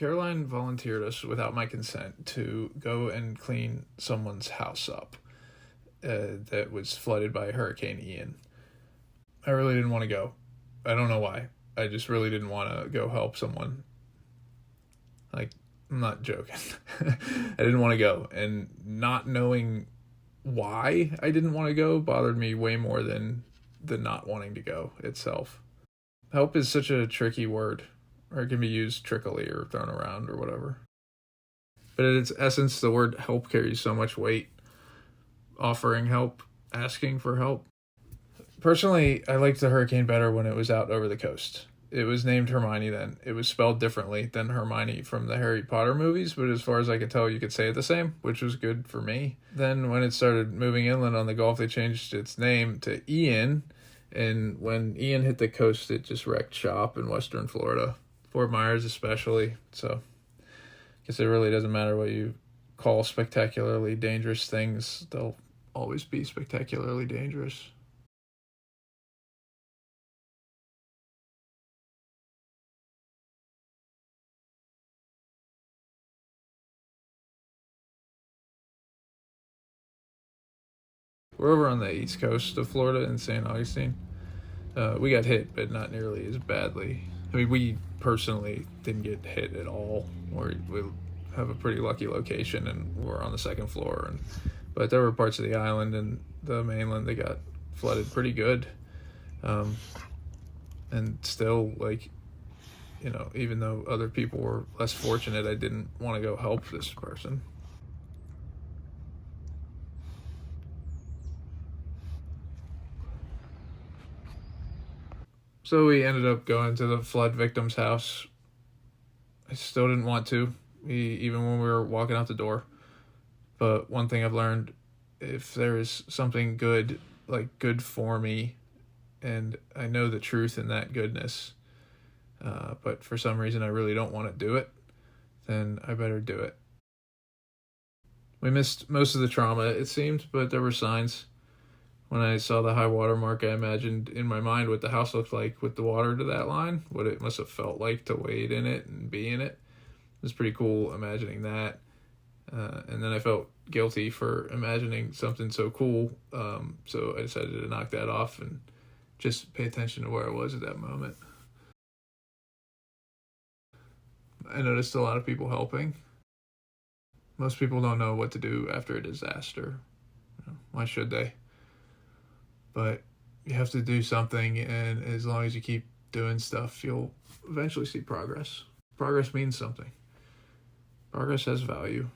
Caroline volunteered us without my consent to go and clean someone's house up that was flooded by Hurricane Ian. I really didn't want to go. I don't know why. I just really didn't want to go help someone. Like, I'm not joking. I didn't want to go. And not knowing why I didn't want to go bothered me way more than the not wanting to go itself. Help is such a tricky word, or it can be used trickily or thrown around or whatever. But at its essence, the word help carries so much weight. Offering help, asking for help. Personally, I liked the hurricane better when it was out over the coast. It was named Hermione then. It was spelled differently than Hermione from the Harry Potter movies, but as far as I could tell, you could say it the same, which was good for me. Then when it started moving inland on the Gulf, they changed its name to Ian, and when Ian hit the coast, it just wrecked shop in western Florida, Fort Myers especially. So I guess it really doesn't matter what you call spectacularly dangerous things. They'll always be spectacularly dangerous. We're over on the east coast of Florida in St. Augustine. We got hit, but not nearly as badly. I mean, we personally didn't get hit at all. We have a pretty lucky location, and we're on the second floor. But there were parts of the island and the mainland that got flooded pretty good. And still, even though other people were less fortunate, I didn't want to go help this person. So we ended up going to the flood victim's house. I still didn't want to, even when we were walking out the door. But one thing I've learned, if there is something good, like good for me, and I know the truth in that goodness, but for some reason I really don't want to do it, then I better do it. We missed most of the trauma, it seemed, but there were signs. When I saw the high water mark, I imagined in my mind what the house looked like with the water to that line, what it must have felt like to wade in it and be in it. It was pretty cool imagining that. And then I felt guilty for imagining something so cool. So I decided to knock that off and just pay attention to where I was at that moment. I noticed a lot of people helping. Most people don't know what to do after a disaster. Why should they? But you have to do something, and as long as you keep doing stuff, you'll eventually see progress. Progress means something. Progress has value.